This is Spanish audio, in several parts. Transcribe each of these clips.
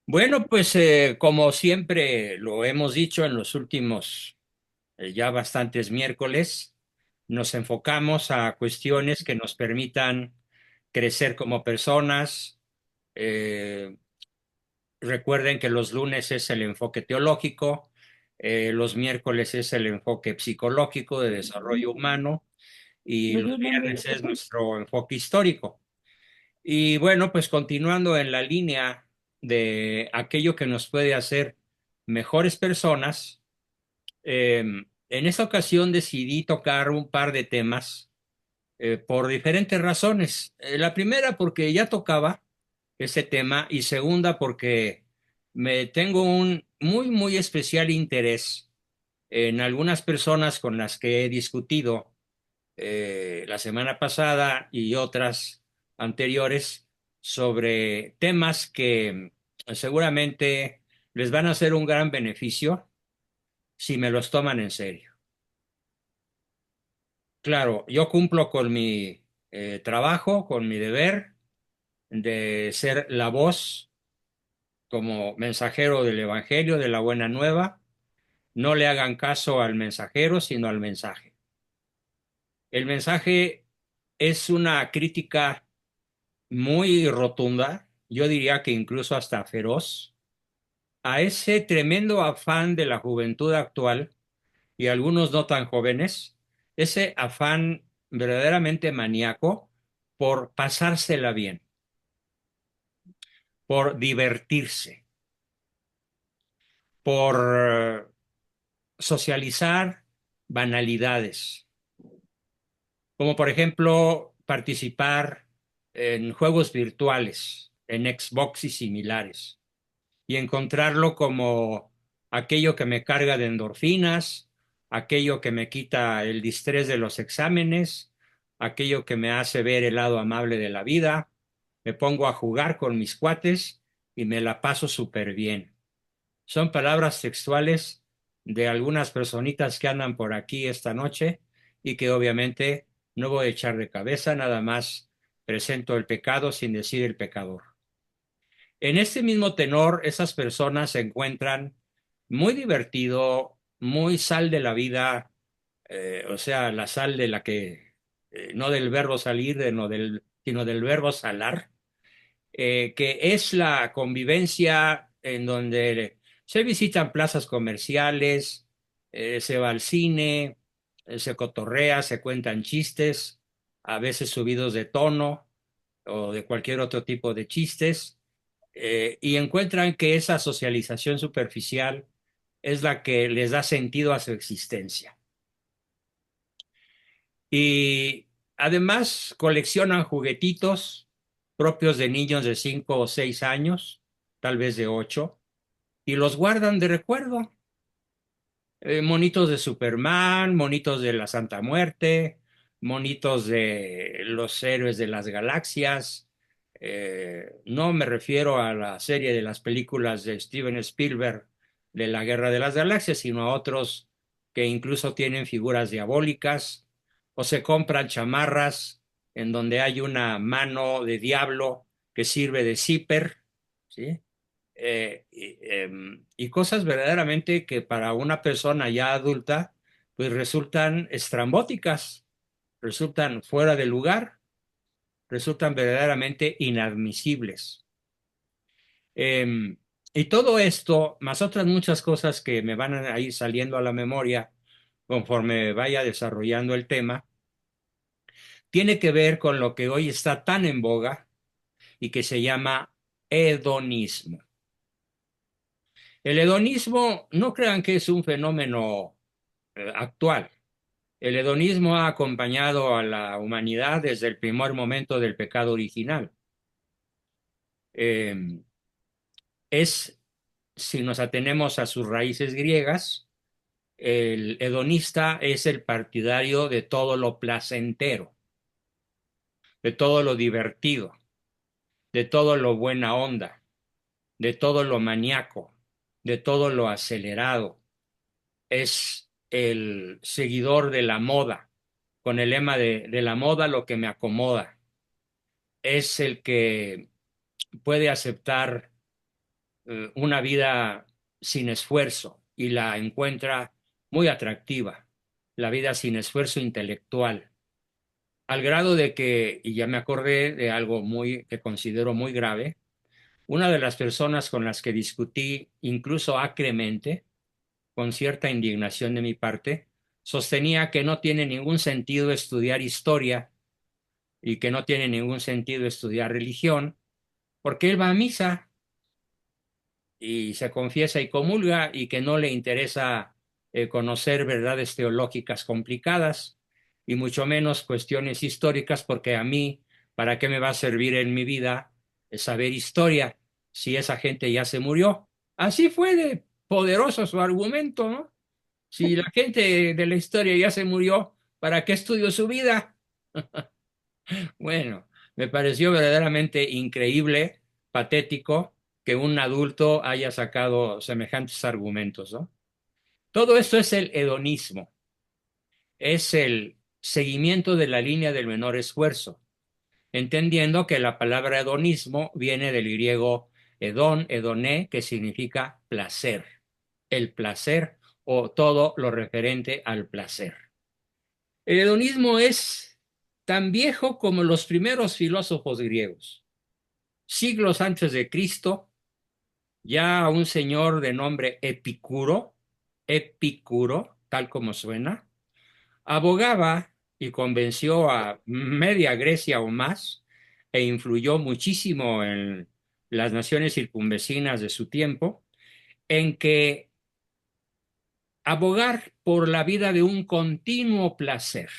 Bueno, pues como siempre lo hemos dicho en los últimos ya bastantes miércoles, nos enfocamos a cuestiones que nos permitan crecer como personas. Eh, Recuerden que los lunes es el enfoque teológico, los miércoles es el enfoque psicológico de desarrollo humano y los viernes es nuestro enfoque histórico. Y bueno, pues continuando en la línea de aquello que nos puede hacer mejores personas, en esta ocasión decidí tocar un par de temas por diferentes razones. La primera porque ya tocaba ese tema y segunda porque me tengo un muy especial interés en algunas personas con las que he discutido la semana pasada y otras anteriores sobre temas que seguramente les van a hacer un gran beneficio si me los toman en serio. Claro, yo cumplo con mi trabajo, con mi deber de ser la voz como mensajero del Evangelio, de la Buena Nueva. No le hagan caso al mensajero, sino al mensaje. El mensaje es una crítica muy rotunda, yo diría que incluso hasta feroz, a ese tremendo afán de la juventud actual y algunos no tan jóvenes, ese afán verdaderamente maníaco por pasársela bien, por divertirse, por socializar banalidades, como por ejemplo participar en juegos virtuales, en Xbox y similares y encontrarlo como aquello que me carga de endorfinas, aquello que me quita el distrés de los exámenes, aquello que me hace ver el lado amable de la vida. Me pongo a jugar con mis cuates y me la paso súper bien. Son palabras textuales de algunas personitas que andan por aquí esta noche y que obviamente no voy a echar de cabeza, nada más presento el pecado sin decir el pecador. En este mismo tenor, esas personas se encuentran muy divertido, muy sal de la vida, o sea, la sal de la que, no del verbo salir, sino del verbo salar, que es la convivencia en donde se visitan plazas comerciales, se va al cine, se cotorrea, se cuentan chistes, a veces subidos de tono o de cualquier otro tipo de chistes y encuentran que esa socialización superficial es la que les da sentido a su existencia. Y además coleccionan juguetitos propios de niños de 5 o 6 años, tal vez de 8, y los guardan de recuerdo. Monitos de Superman, monitos de la Santa Muerte, monitos de los héroes de las galaxias. No me refiero a la serie de las películas de Steven Spielberg de la Guerra de las Galaxias, sino a otros que incluso tienen figuras diabólicas o se compran chamarras en donde hay una mano de diablo que sirve de zipper, ¿sí? Y cosas verdaderamente que para una persona ya adulta, pues resultan estrambóticas, resultan fuera de lugar, resultan verdaderamente inadmisibles. Eh, y todo esto, más otras muchas cosas que me van a ir saliendo a la memoria conforme vaya desarrollando el tema, tiene que ver con lo que hoy está tan en boga y que se llama hedonismo. El hedonismo, no crean que es un fenómeno actual. El hedonismo ha acompañado a la humanidad desde el primer momento del pecado original. Eh, es, si nos atenemos a sus raíces griegas, el hedonista es el partidario de todo lo placentero, de todo lo divertido, de todo lo buena onda, de todo lo maníaco, de todo lo acelerado. Es el seguidor de la moda, con el lema de la moda lo que me acomoda. Es el que puede aceptar una vida sin esfuerzo y la encuentra muy atractiva, la vida sin esfuerzo intelectual, al grado de que, y ya me acordé de algo muy que considero muy grave, una de las personas con las que discutí incluso acremente, con cierta indignación de mi parte, sostenía que no tiene ningún sentido estudiar historia y que no tiene ningún sentido estudiar religión, porque él va a misa y se confiesa y comulga y que no le interesa conocer verdades teológicas complicadas y mucho menos cuestiones históricas, porque a mí, ¿para qué me va a servir en mi vida saber historia si esa gente ya se murió? Así fue de poderoso su argumento, ¿no? Si la gente de la historia ya se murió, ¿para qué estudio su vida? Bueno, me pareció verdaderamente increíble, patético, que un adulto haya sacado semejantes argumentos, ¿no? Todo esto es el hedonismo, es el seguimiento de la línea del menor esfuerzo, entendiendo que la palabra hedonismo viene del griego hedón, hedoné, que significa placer, el placer o todo lo referente al placer. El hedonismo es tan viejo como los primeros filósofos griegos. Siglos antes de Cristo, ya un señor de nombre Epicuro, Epicuro, tal como suena, abogaba y convenció a media Grecia o más e influyó muchísimo en las naciones circunvecinas de su tiempo, en que abogar por la vida de un continuo placer.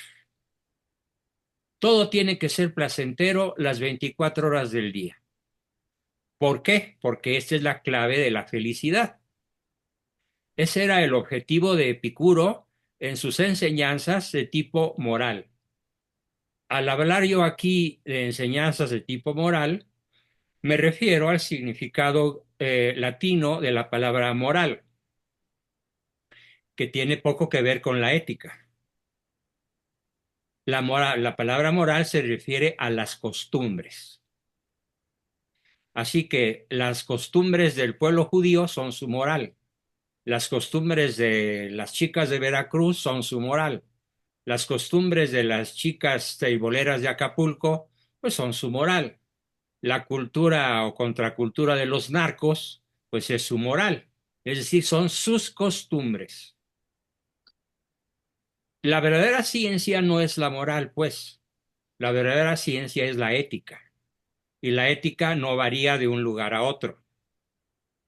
Todo tiene que ser placentero las 24 horas del día. ¿Por qué? Porque esta es la clave de la felicidad. Ese era el objetivo de Epicuro en sus enseñanzas de tipo moral. Al hablar yo aquí de enseñanzas de tipo moral, me refiero al significado latino de la palabra moral, que tiene poco que ver con la ética. La palabra moral se refiere a las costumbres. Así que las costumbres del pueblo judío son su moral. Las costumbres de las chicas de Veracruz son su moral. Las costumbres de las chicas teiboleras de Acapulco, pues son su moral. La cultura o contracultura de los narcos, pues es su moral. Es decir, son sus costumbres. La verdadera ciencia no es la moral, pues. La verdadera ciencia es la ética. Y la ética no varía de un lugar a otro.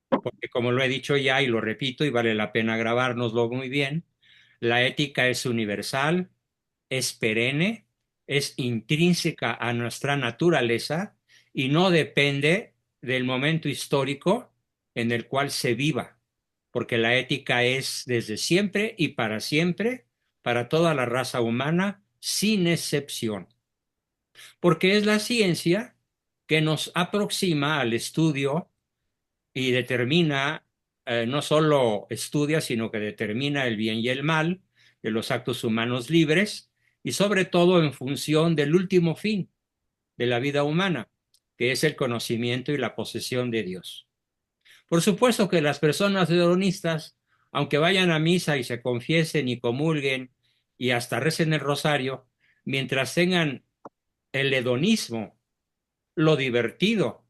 Porque como lo he dicho ya y lo repito y vale la pena grabárnoslo muy bien, la ética es universal, es perenne, es intrínseca a nuestra naturaleza y no depende del momento histórico en el cual se viva, porque la ética es desde siempre y para siempre, para toda la raza humana, sin excepción, porque es la ciencia que nos aproxima al estudio y determina, no solo estudia, sino que determina el bien y el mal de los actos humanos libres y sobre todo en función del último fin de la vida humana, que es el conocimiento y la posesión de Dios. Por supuesto que las personas hedonistas, aunque vayan a misa y se confiesen y comulguen y hasta recen el rosario, mientras tengan el hedonismo, lo divertido,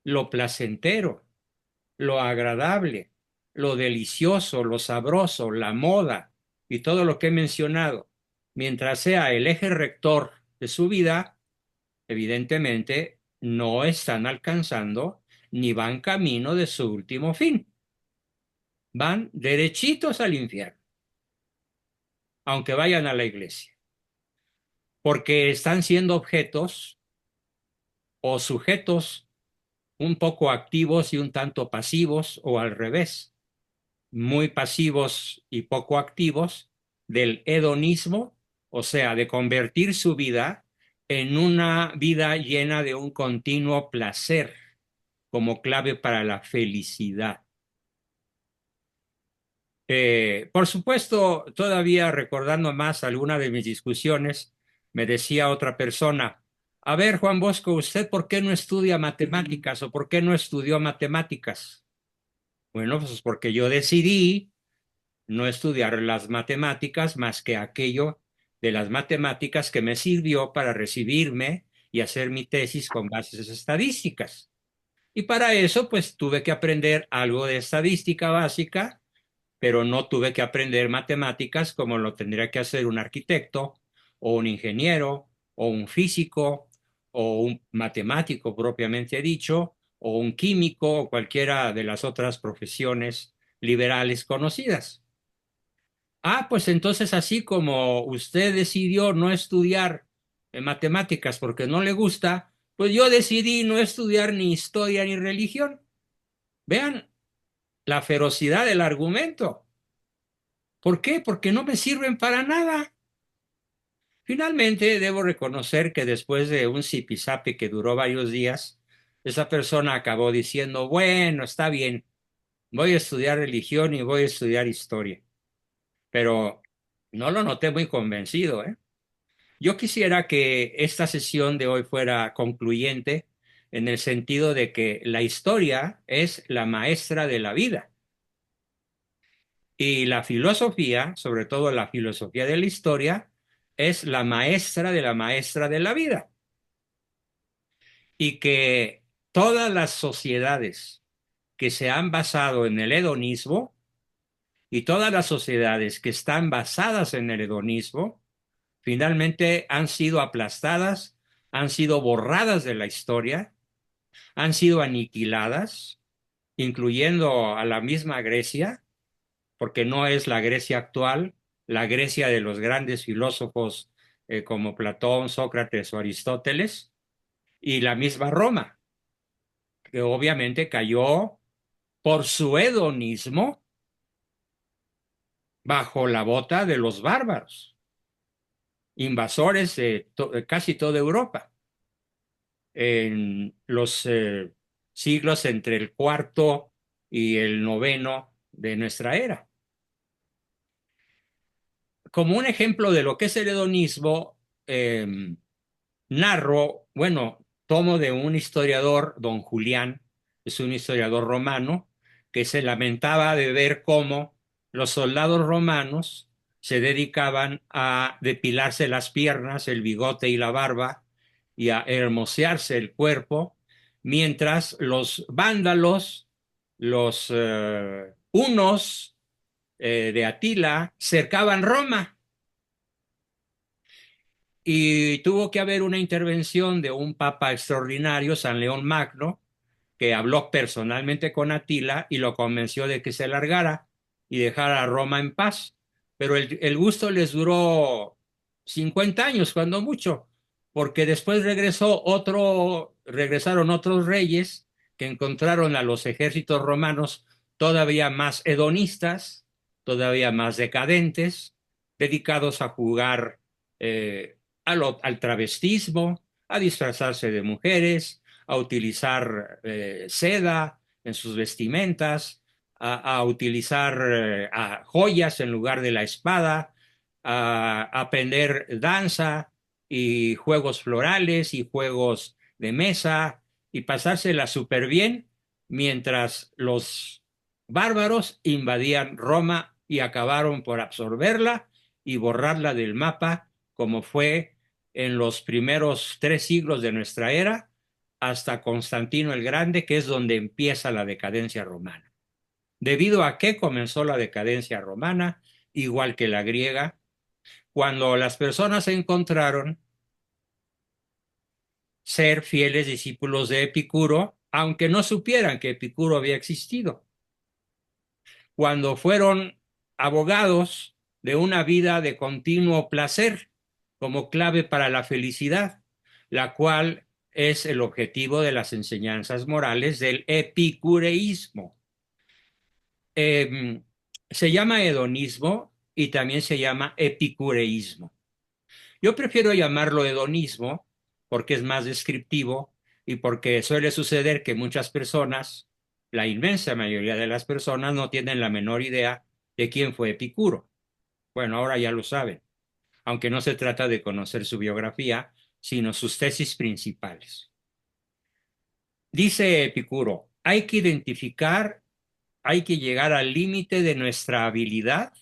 lo placentero, lo agradable, lo delicioso, lo sabroso, la moda y todo lo que he mencionado, mientras sea el eje rector de su vida, evidentemente no están alcanzando ni van camino de su último fin. Van derechitos al infierno, aunque vayan a la iglesia, porque están siendo objetos o sujetos un poco activos y un tanto pasivos o al revés muy pasivos y poco activos del hedonismo, o sea, de convertir su vida en una vida llena de un continuo placer como clave para la felicidad. Por supuesto, todavía recordando más alguna de mis discusiones, me decía otra persona, a ver, Juan Bosco, ¿usted por qué no estudia matemáticas o por qué no estudió matemáticas? Bueno, pues porque yo decidí no estudiar las matemáticas más que aquello de las matemáticas que me sirvió para recibirme y hacer mi tesis con bases estadísticas. Y para eso, pues tuve que aprender algo de estadística básica, pero no tuve que aprender matemáticas como lo tendría que hacer un arquitecto o un ingeniero o un físico o un matemático propiamente dicho o un químico o cualquiera de las otras profesiones liberales conocidas. Ah, pues entonces así como usted decidió no estudiar matemáticas porque no le gusta, pues yo decidí no estudiar ni historia ni religión. Vean la ferocidad del argumento. ¿Por qué? Porque no me sirven para nada. Finalmente, debo reconocer que después de un zipizape que duró varios días, esa persona acabó diciendo, bueno, está bien, voy a estudiar religión y voy a estudiar historia. Pero no lo noté muy convencido, ¿eh? Yo quisiera que esta sesión de hoy fuera concluyente en el sentido de que la historia es la maestra de la vida y la filosofía, sobre todo la filosofía de la historia, es la maestra de la maestra de la vida y que todas las sociedades que se han basado en el hedonismo y todas las sociedades que están basadas en el hedonismo finalmente han sido aplastadas, han sido borradas de la historia, han sido aniquiladas, incluyendo a la misma Grecia, porque no es la Grecia actual, la Grecia de los grandes filósofos como Platón, Sócrates o Aristóteles, y la misma Roma, que obviamente cayó por su hedonismo bajo la bota de los bárbaros, invasores de casi toda Europa, en los siglos entre el cuarto y el noveno de nuestra era. Como un ejemplo de lo que es el hedonismo, narro, bueno, tomo de un historiador, don Julián, es un historiador romano, que se lamentaba de ver cómo los soldados romanos se dedicaban a depilarse las piernas, el bigote y la barba y a hermosearse el cuerpo, mientras los vándalos, los hunos de Atila, cercaban Roma y tuvo que haber una intervención de un papa extraordinario, San León Magno, que habló personalmente con Atila y lo convenció de que se largara y dejara a Roma en paz. Pero el gusto les duró 50 años, cuando mucho, porque después regresaron otros reyes que encontraron a los ejércitos romanos todavía más hedonistas, todavía más decadentes, dedicados a jugar al travestismo, a disfrazarse de mujeres, a utilizar seda en sus vestimentas, a utilizar a joyas en lugar de la espada, a aprender danza y juegos florales y juegos de mesa y pasársela súper bien mientras los bárbaros invadían Roma y acabaron por absorberla y borrarla del mapa, como fue en los primeros 3 siglos de nuestra era, hasta Constantino el Grande, que es donde empieza la decadencia romana. ¿Debido a qué comenzó la decadencia romana? Igual que la griega, cuando las personas encontraron ser fieles discípulos de Epicuro, aunque no supieran que Epicuro había existido. Cuando fueron abogados de una vida de continuo placer como clave para la felicidad, la cual es el objetivo de las enseñanzas morales del epicureísmo. Eh, Se llama hedonismo y también se llama epicureísmo. Yo prefiero llamarlo hedonismo porque es más descriptivo y porque suele suceder que muchas personas, la inmensa mayoría de las personas, no tienen la menor idea de quién fue Epicuro. Bueno, ahora ya lo saben, aunque no se trata de conocer su biografía, sino sus tesis principales. Dice Epicuro, hay que identificar hay que llegar al límite de nuestra habilidad.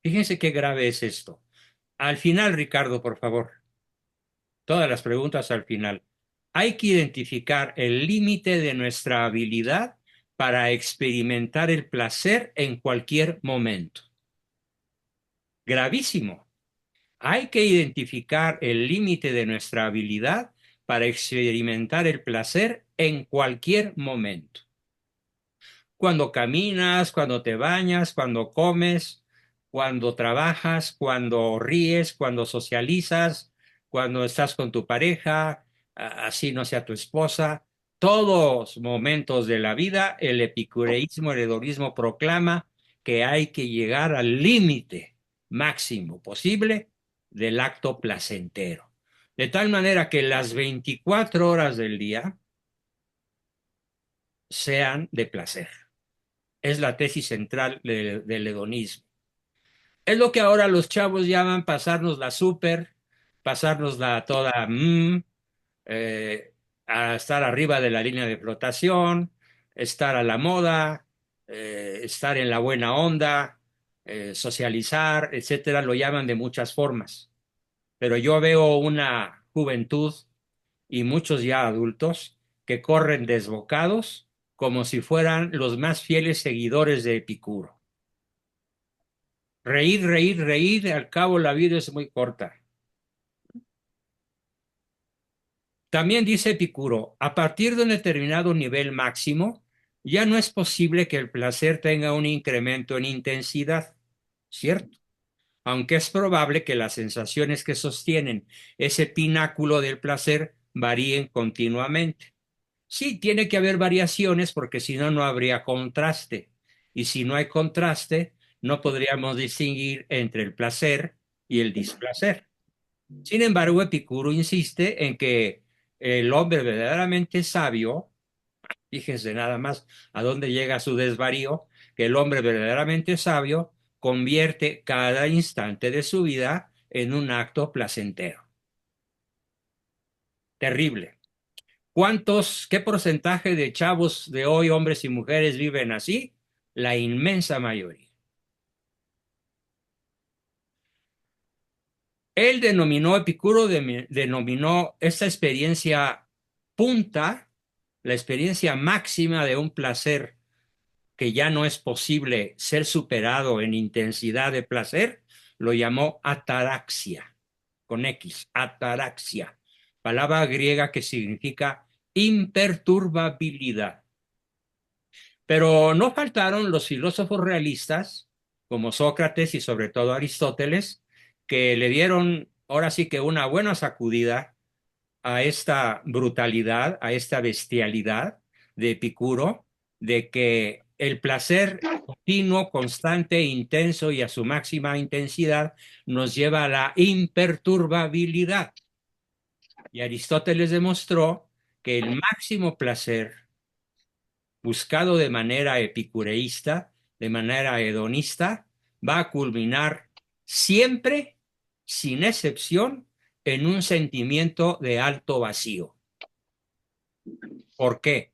Fíjense qué grave es esto. Al final, Ricardo, por favor, todas las preguntas al final. Hay que identificar el límite de nuestra habilidad para experimentar el placer en cualquier momento. Gravísimo. Hay que identificar el límite de nuestra habilidad para experimentar el placer en cualquier momento. Cuando caminas, cuando te bañas, cuando comes, cuando trabajas, cuando ríes, cuando socializas, cuando estás con tu pareja, así no sea tu esposa. Todos momentos de la vida, el epicureísmo, el hedonismo proclama que hay que llegar al límite máximo posible del acto placentero. De tal manera que las 24 horas del día sean de placer. Es la tesis central del hedonismo. Es lo que ahora los chavos llaman pasarnos la súper, pasarnos la toda, eh, a estar arriba de la línea de flotación, estar a la moda, estar en la buena onda, socializar, etcétera, lo llaman de muchas formas. Pero yo veo una juventud y muchos ya adultos que corren desbocados como si fueran los más fieles seguidores de Epicuro. Reír, reír, reír, al cabo la vida es muy corta. También dice Epicuro, a partir de un determinado nivel máximo, ya no es posible que el placer tenga un incremento en intensidad, ¿cierto? Aunque es probable que las sensaciones que sostienen ese pináculo del placer varíen continuamente. Sí, tiene que haber variaciones porque si no, no habría contraste. Y si no hay contraste, no podríamos distinguir entre el placer y el displacer. Sin embargo, Epicuro insiste en que el hombre verdaderamente sabio, fíjense nada más a dónde llega su desvarío, que el hombre verdaderamente sabio convierte cada instante de su vida en un acto placentero. Terrible. ¿Qué porcentaje de chavos de hoy, hombres y mujeres, viven así? La inmensa mayoría. Él denominó, Epicuro denominó esta experiencia punta, la experiencia máxima de un placer que ya no es posible ser superado en intensidad de placer, lo llamó ataraxia, con X, ataraxia, palabra griega que significa imperturbabilidad. Pero no faltaron los filósofos realistas, como Sócrates y sobre todo Aristóteles, que le dieron ahora sí que una buena sacudida a esta brutalidad, a esta bestialidad de Epicuro, de que el placer continuo, constante, intenso y a su máxima intensidad nos lleva a la imperturbabilidad. Y Aristóteles demostró que el máximo placer buscado de manera epicureísta, de manera hedonista, va a culminar siempre, sin excepción, en un sentimiento de alto vacío. ¿Por qué?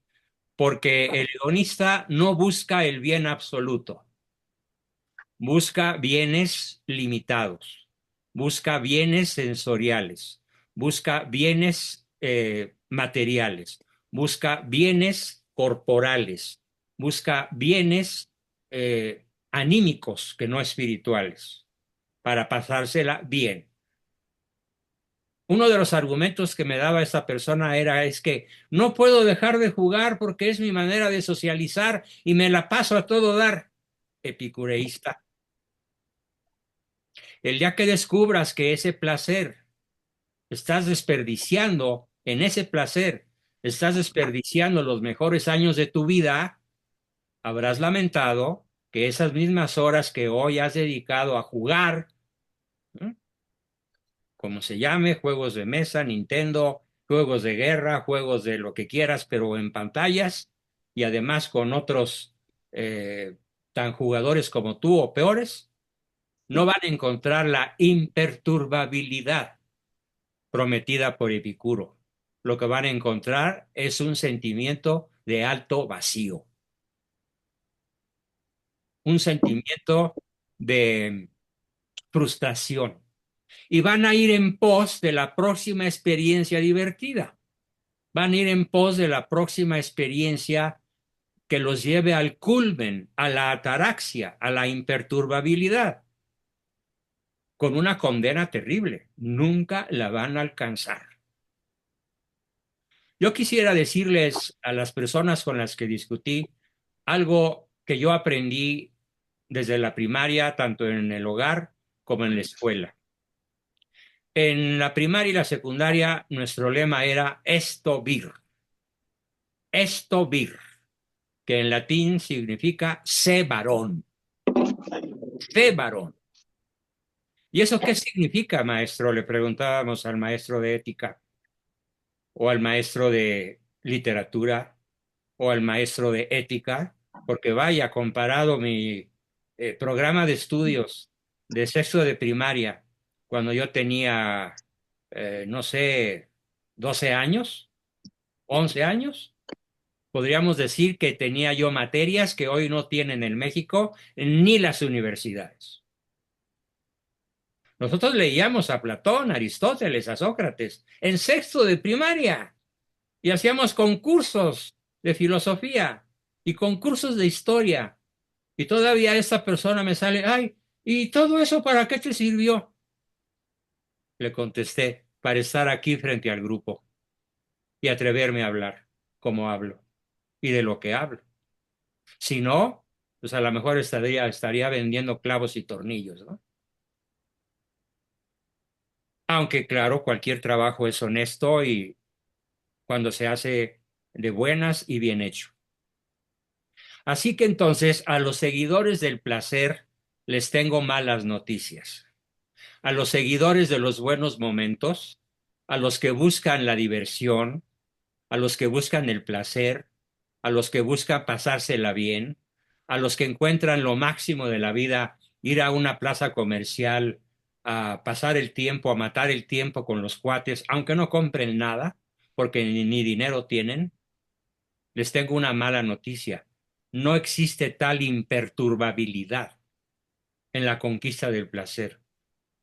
Porque el hedonista no busca el bien absoluto, busca bienes limitados, busca bienes sensoriales, busca bienes materiales, busca bienes corporales, busca bienes anímicos que no espirituales, para pasársela bien. Uno de los argumentos que me daba esta persona es que no puedo dejar de jugar porque es mi manera de socializar y me la paso a todo dar. Epicureísta. El día que descubras que ese placer estás desperdiciando, en ese placer estás desperdiciando los mejores años de tu vida, habrás lamentado que esas mismas horas que hoy has dedicado a jugar, ¿eh? Como se llame, juegos de mesa, Nintendo, juegos de guerra, juegos de lo que quieras, pero en pantallas y además con otros tan jugadores como tú o peores, no van a encontrar la imperturbabilidad prometida por Epicuro. Lo que van a encontrar es un sentimiento de alto vacío. un sentimiento de frustración y van a ir en pos de la próxima experiencia divertida. Van a ir en pos de la próxima experiencia que los lleve al culmen, a la ataraxia, a la imperturbabilidad, con una condena terrible. Nunca la van a alcanzar. Yo quisiera decirles a las personas con las que discutí algo que yo aprendí desde la primaria, tanto en el hogar como en la escuela. En la primaria y la secundaria, nuestro lema era esto vir, que en latín significa sé varón, sé varón. ¿Y eso qué significa, maestro? Le preguntábamos al maestro de ética o al maestro de literatura o al maestro de ética, porque vaya, comparado mi programa de estudios de sexto de primaria, cuando yo tenía, no sé, 12 años, 11 años, podríamos decir que tenía yo materias que hoy no tienen en México ni las universidades. Nosotros leíamos a Platón, a Aristóteles, a Sócrates en sexto de primaria y hacíamos concursos de filosofía y concursos de historia. Y todavía esta persona me sale, ay, ¿y todo eso para qué te sirvió? Le contesté, para estar aquí frente al grupo y atreverme a hablar como hablo y de lo que hablo. Si no, pues a lo mejor estaría vendiendo clavos y tornillos, ¿no? Aunque claro, cualquier trabajo es honesto y cuando se hace de buenas y bien hecho. Así que entonces a los seguidores del placer les tengo malas noticias. A los seguidores de los buenos momentos, a los que buscan la diversión, a los que buscan el placer, a los que buscan pasársela bien, a los que encuentran lo máximo de la vida, ir a una plaza comercial, a pasar el tiempo, a matar el tiempo con los cuates, aunque no compren nada, porque ni dinero tienen, les tengo una mala noticia. No existe tal imperturbabilidad en la conquista del placer.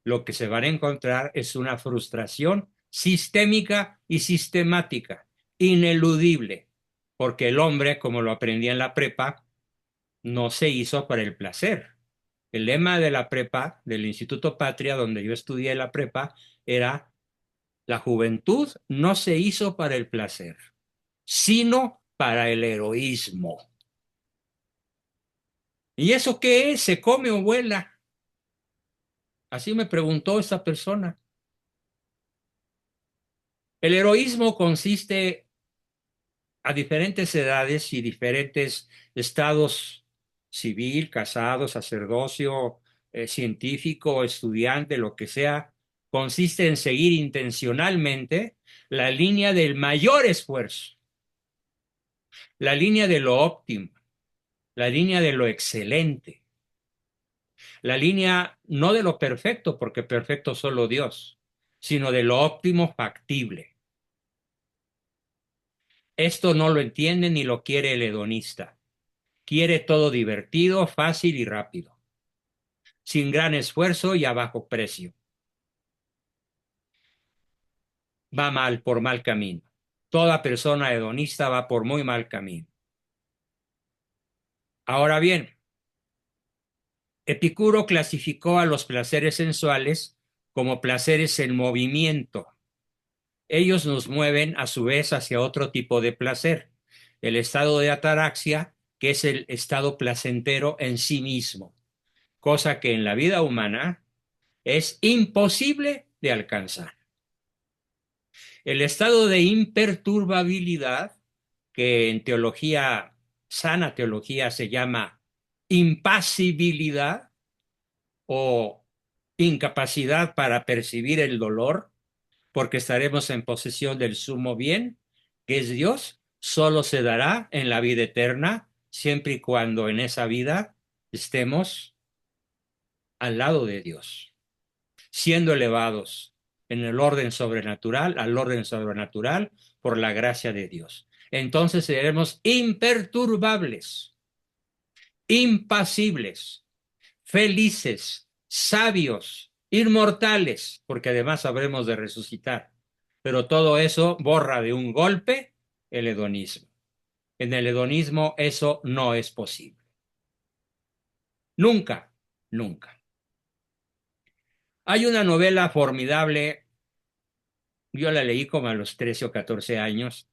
Lo que se van a encontrar es una frustración sistémica y sistemática, ineludible, porque el hombre, como lo aprendí en la prepa, no se hizo para el placer. El lema de la prepa, del Instituto Patria, donde yo estudié la prepa, era: la juventud no se hizo para el placer, sino para el heroísmo. ¿Y eso qué es? ¿Se come o vuela? Así me preguntó esta persona. El heroísmo consiste a diferentes edades y diferentes estados civil, casado, sacerdocio, científico, estudiante, lo que sea, consiste en seguir intencionalmente la línea del mayor esfuerzo, la línea de lo óptimo, la línea de lo excelente, la línea no de lo perfecto, porque perfecto solo Dios, sino de lo óptimo factible. Esto no lo entiende ni lo quiere el hedonista. Quiere todo divertido, fácil y rápido, sin gran esfuerzo y a bajo precio. Va mal, por mal camino. Toda persona hedonista va por muy mal camino. Ahora bien, Epicuro clasificó a los placeres sensuales como placeres en movimiento. Ellos nos mueven a su vez hacia otro tipo de placer, el estado de ataraxia, que es el estado placentero en sí mismo, cosa que en la vida humana es imposible de alcanzar. El estado de imperturbabilidad, que en teología, sana teología, se llama impasibilidad o incapacidad para percibir el dolor, porque estaremos en posesión del sumo bien, que es Dios, solo se dará en la vida eterna, siempre y cuando en esa vida estemos al lado de Dios, siendo elevados en el orden sobrenatural, al orden sobrenatural, por la gracia de Dios. Entonces seremos imperturbables, impasibles, felices, sabios, inmortales, porque además habremos de resucitar. Pero todo eso borra de un golpe el hedonismo. En el hedonismo eso no es posible. Nunca, nunca. Hay una novela formidable, yo la leí como a los 13 o 14 años,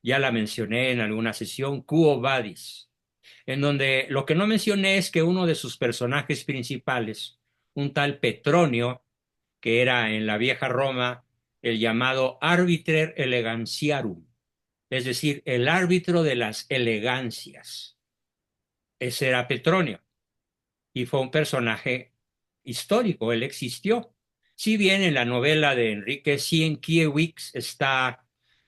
ya la mencioné en alguna sesión, Quo Vadis, en donde lo que no mencioné es que uno de sus personajes principales, un tal Petronio, que era en la vieja Roma el llamado Arbiter Elegantiarum, es decir, el árbitro de las elegancias. Ese era Petronio y fue un personaje histórico, él existió. Si bien en la novela de Enrique Sienkiewicz está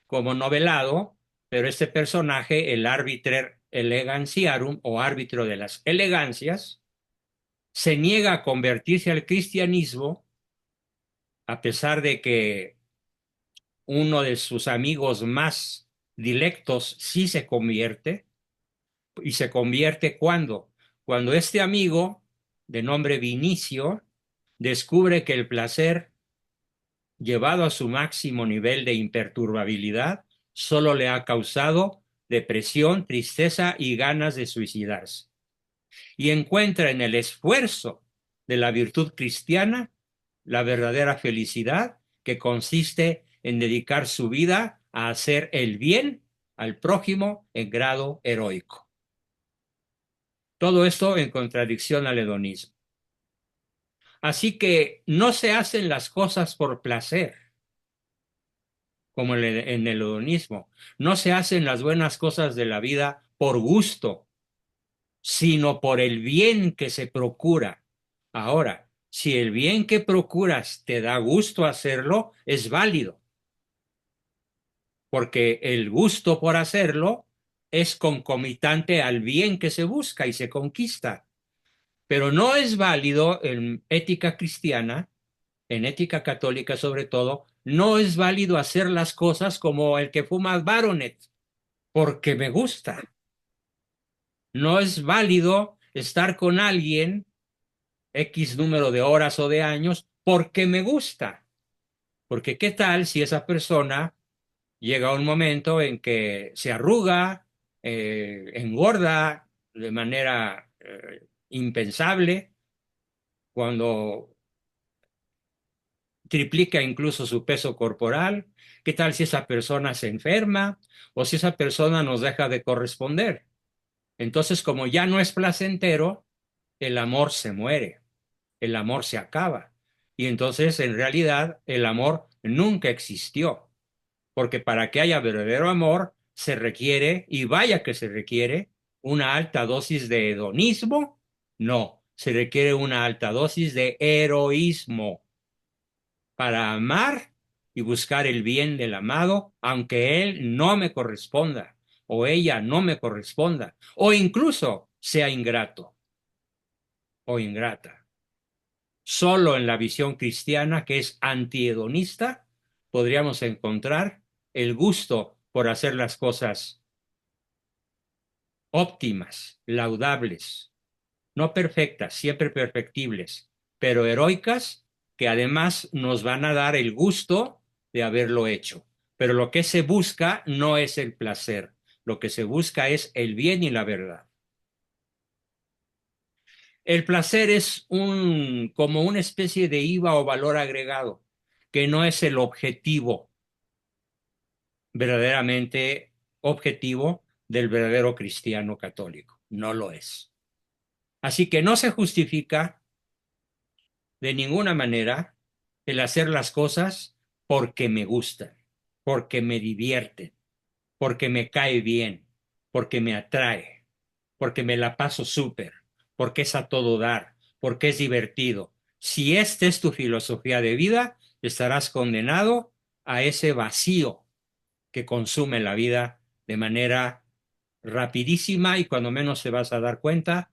como novelado, pero este personaje, el Arbiter Elegantiarum o árbitro de las elegancias, se niega a convertirse al cristianismo a pesar de que uno de sus amigos más dilectos sí se convierte, y se convierte cuando este amigo, de nombre Vinicio, descubre que el placer, llevado a su máximo nivel de imperturbabilidad, solo le ha causado depresión, tristeza y ganas de suicidarse. Y encuentra en el esfuerzo de la virtud cristiana la verdadera felicidad, que consiste en dedicar su vida a hacer el bien al prójimo en grado heroico. Todo esto en contradicción al hedonismo. Así que no se hacen las cosas por placer, como en el hedonismo. No se hacen las buenas cosas de la vida por gusto, sino por el bien que se procura. Ahora, si el bien que procuras te da gusto hacerlo, es válido, porque el gusto por hacerlo es concomitante al bien que se busca y se conquista. Pero no es válido en ética cristiana, en ética católica sobre todo, no es válido hacer las cosas como el que fuma Baronet, porque me gusta. No es válido estar con alguien X número de horas o de años porque me gusta. Porque qué tal si esa persona llega a un momento en que se arruga, engorda de manera impensable, cuando triplica incluso su peso corporal. ¿Qué tal si esa persona se enferma o si esa persona nos deja de corresponder? Entonces, como ya no es placentero, el amor se muere, el amor se acaba. Y entonces, en realidad, el amor nunca existió, porque para que haya verdadero amor se requiere, y vaya que se requiere, una alta dosis de hedonismo. No, se requiere una alta dosis de heroísmo para amar y buscar el bien del amado, aunque él no me corresponda o ella no me corresponda, o incluso sea ingrato o ingrata. Solo en la visión cristiana, que es antihedonista, podríamos encontrar el gusto por hacer las cosas óptimas, laudables, no perfectas, siempre perfectibles, pero heroicas, que además nos van a dar el gusto de haberlo hecho. Pero lo que se busca no es el placer, lo que se busca es el bien y la verdad. El placer es como una especie de IVA o valor agregado, que no es el objetivo verdaderamente objetivo del verdadero cristiano católico. No lo es. Así que no se justifica de ninguna manera el hacer las cosas porque me gustan, porque me divierten, porque me cae bien, porque me atrae, porque me la paso súper, porque es a todo dar, porque es divertido. Si esta es tu filosofía de vida, estarás condenado a ese vacío que consume la vida de manera rapidísima, y cuando menos te vas a dar cuenta,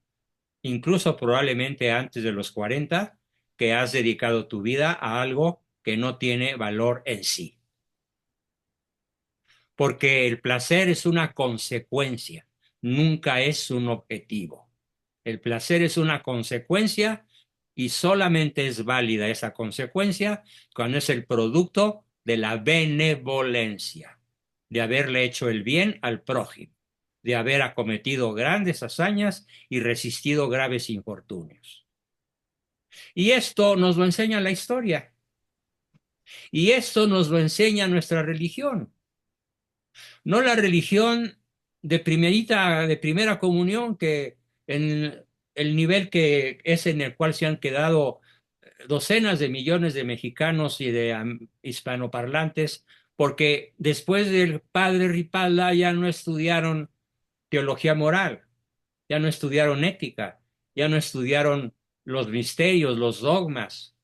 incluso probablemente antes de los 40, que has dedicado tu vida a algo que no tiene valor en sí. Porque el placer es una consecuencia, nunca es un objetivo. El placer es una consecuencia y solamente es válida esa consecuencia cuando es el producto de la benevolencia, de haberle hecho el bien al prójimo, de haber acometido grandes hazañas y resistido graves infortunios. Y esto nos lo enseña la historia, y esto nos lo enseña nuestra religión. No la religión de primera comunión, que en el nivel que es en el cual se han quedado docenas de millones de mexicanos y de hispanoparlantes, porque después del padre Ripalda ya no estudiaron teología moral, ya no estudiaron ética, ya no estudiaron los misterios, los dogmas,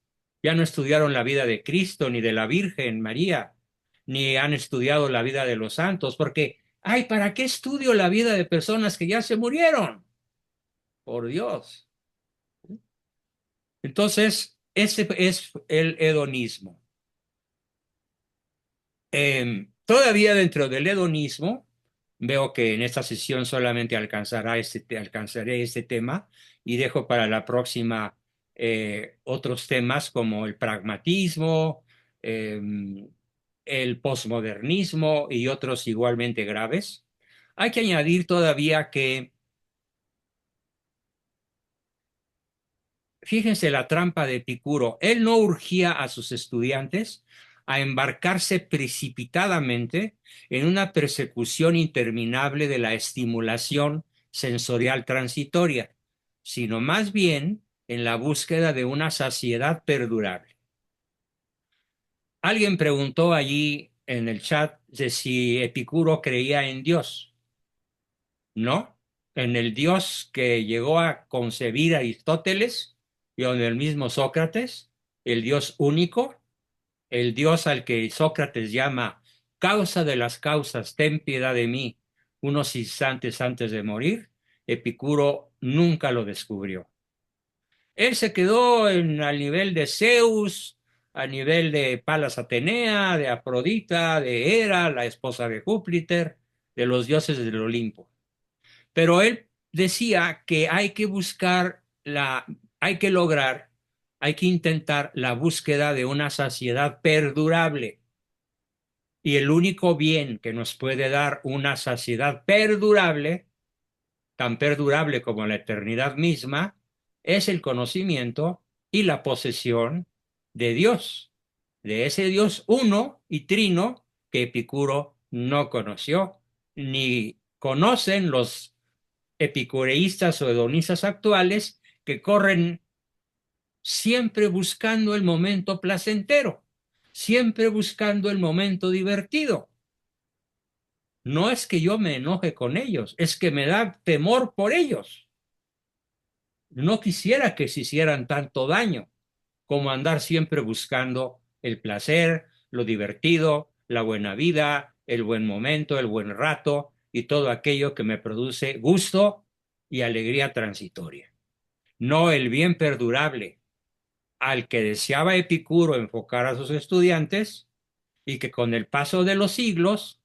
ya no estudiaron la vida de Cristo ni de la Virgen María, ni han estudiado la vida de los santos, porque, ay, ¿para qué estudio la vida de personas que ya se murieron? Por Dios. Entonces, ese es el hedonismo. Todavía dentro del hedonismo, veo que en esta sesión solamente alcanzaré este tema y dejo para la próxima otros temas como el pragmatismo, eh, el posmodernismo y otros igualmente graves. Hay que añadir todavía que, fíjense la trampa de Epicuro, él no urgía a sus estudiantes a embarcarse precipitadamente en una persecución interminable de la estimulación sensorial transitoria, sino más bien en la búsqueda de una saciedad perdurable. Alguien preguntó allí en el chat de si Epicuro creía en Dios. No, en el Dios que llegó a concebir Aristóteles y en el mismo Sócrates, el Dios único, el Dios al que Sócrates llama causa de las causas, ten piedad de mí, unos instantes antes de morir, Epicuro nunca lo descubrió. Él se quedó al nivel de Zeus, a nivel de Palas Atenea, de Afrodita, de Hera, la esposa de Júpiter, de los dioses del Olimpo. Pero él decía que hay que buscar hay que lograr, hay que intentar la búsqueda de una saciedad perdurable. Y el único bien que nos puede dar una saciedad perdurable, tan perdurable como la eternidad misma, es el conocimiento y la posesión de Dios, de ese Dios uno y trino que Epicuro no conoció, ni conocen los epicureístas o hedonistas actuales que corren siempre buscando el momento placentero, siempre buscando el momento divertido. No es que yo me enoje con ellos, es que me da temor por ellos. No quisiera que se hicieran tanto daño como andar siempre buscando el placer, lo divertido, la buena vida, el buen momento, el buen rato y todo aquello que me produce gusto y alegría transitoria. No el bien perdurable al que deseaba Epicuro enfocar a sus estudiantes y que con el paso de los siglos,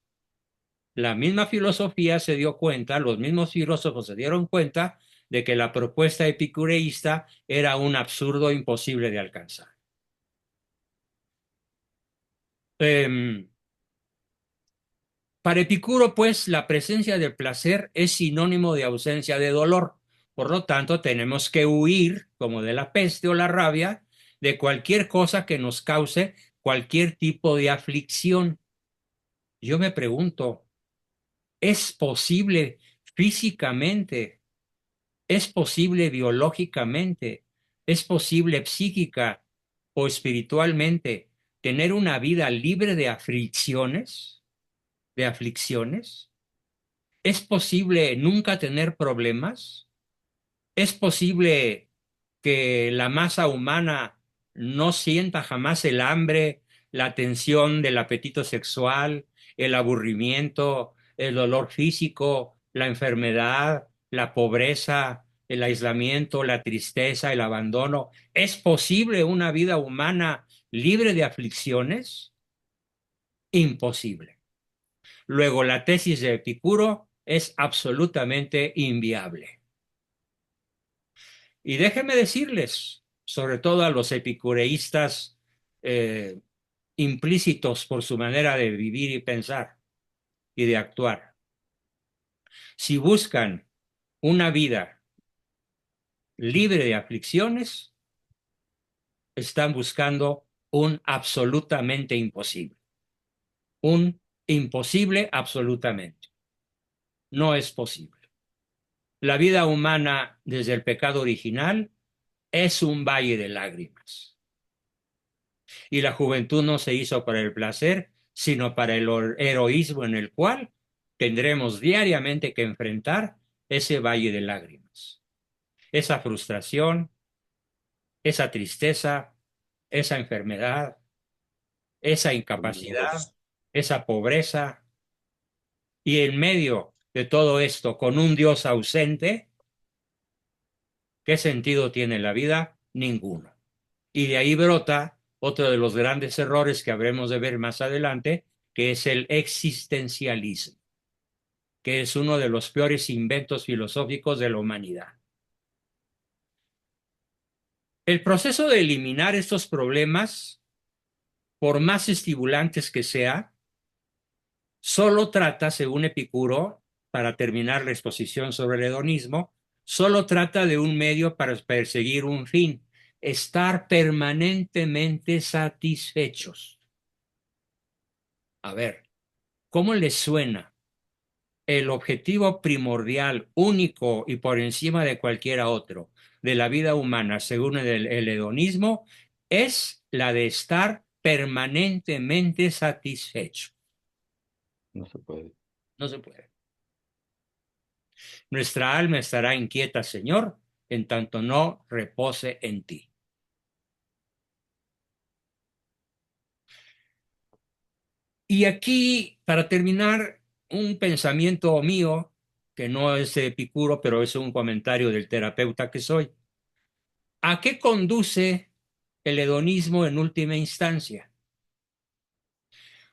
la misma filosofía se dio cuenta, los mismos filósofos se dieron cuenta de que la propuesta epicureísta era un absurdo imposible de alcanzar. Eh, Para Epicuro, pues, la presencia del placer es sinónimo de ausencia de dolor. Por lo tanto, tenemos que huir, como de la peste o la rabia, de cualquier cosa que nos cause cualquier tipo de aflicción. Yo me pregunto, ¿es posible físicamente, es posible biológicamente, es posible psíquica o espiritualmente tener una vida libre de aflicciones? ¿De aflicciones? ¿Es posible nunca tener problemas? ¿Es posible que la masa humana no sienta jamás el hambre, la tensión del apetito sexual, el aburrimiento, el dolor físico, la enfermedad, la pobreza, el aislamiento, la tristeza, el abandono? ¿Es posible una vida humana libre de aflicciones? Imposible. Luego, la tesis de Epicuro es absolutamente inviable. Y déjenme decirles, sobre todo a los epicureístas eh, implícitos por su manera de vivir y pensar y de actuar, si buscan una vida libre de aflicciones, están buscando un absolutamente imposible, un imposible absolutamente. No es posible. La vida humana desde el pecado original es un valle de lágrimas. Y la juventud no se hizo para el placer, sino para el heroísmo en el cual tendremos diariamente que enfrentar ese valle de lágrimas. Esa frustración, esa tristeza, esa enfermedad, esa Los incapacidad, miedos. esa pobreza, y en medio de todo esto, con un Dios ausente, ¿qué sentido tiene la vida? Ninguno. Y de ahí brota otro de los grandes errores que habremos de ver más adelante, que es el existencialismo, que es uno de los peores inventos filosóficos de la humanidad. El proceso de eliminar estos problemas, por más estimulantes que sea, solo trata, según Epicuro, para terminar la exposición sobre el hedonismo, solo trata de un medio para perseguir un fin, estar permanentemente satisfechos. A ver, ¿cómo les suena? El objetivo primordial, único y por encima de cualquiera otro de la vida humana, según el hedonismo, es la de estar permanentemente satisfecho. No se puede. No se puede. Nuestra alma estará inquieta, Señor, en tanto no repose en ti. Y aquí, para terminar, un pensamiento mío, que no es de Epicuro, pero es un comentario del terapeuta que soy. ¿A qué conduce el hedonismo en última instancia?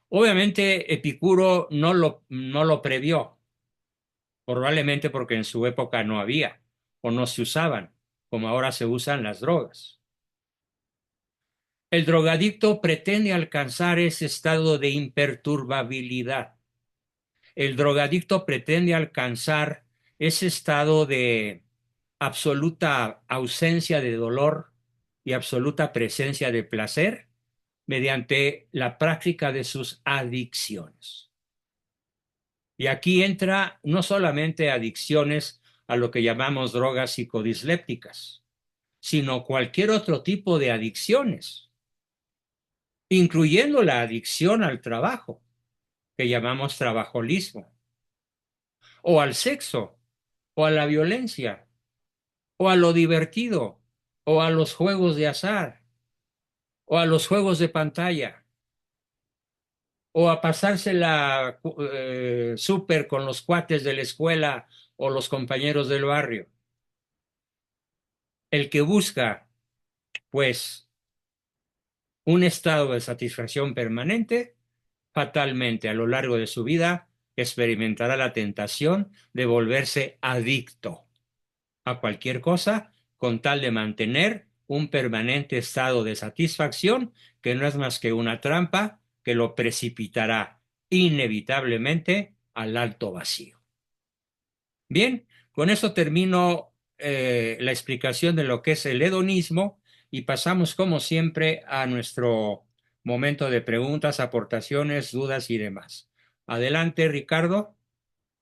Obviamente Epicuro no lo previó, probablemente porque en su época no había o no se usaban, como ahora se usan las drogas. El drogadicto pretende alcanzar ese estado de imperturbabilidad. El drogadicto pretende alcanzar ese estado de absoluta ausencia de dolor y absoluta presencia de placer mediante la práctica de sus adicciones. Y aquí entra no solamente adicciones a lo que llamamos drogas psicodislépticas, sino cualquier otro tipo de adicciones, incluyendo la adicción al trabajo, que llamamos trabajolismo, o al sexo, o a la violencia, o a lo divertido, o a los juegos de azar, o a los juegos de pantalla, o a pasársela súper con los cuates de la escuela o los compañeros del barrio. El que busca, pues, un estado de satisfacción permanente, fatalmente a lo largo de su vida experimentará la tentación de volverse adicto a cualquier cosa con tal de mantener un permanente estado de satisfacción que no es más que una trampa que lo precipitará inevitablemente al alto vacío. Bien, con eso termino la explicación de lo que es el hedonismo y pasamos como siempre a nuestro momento de preguntas, aportaciones, dudas y demás. Adelante, Ricardo.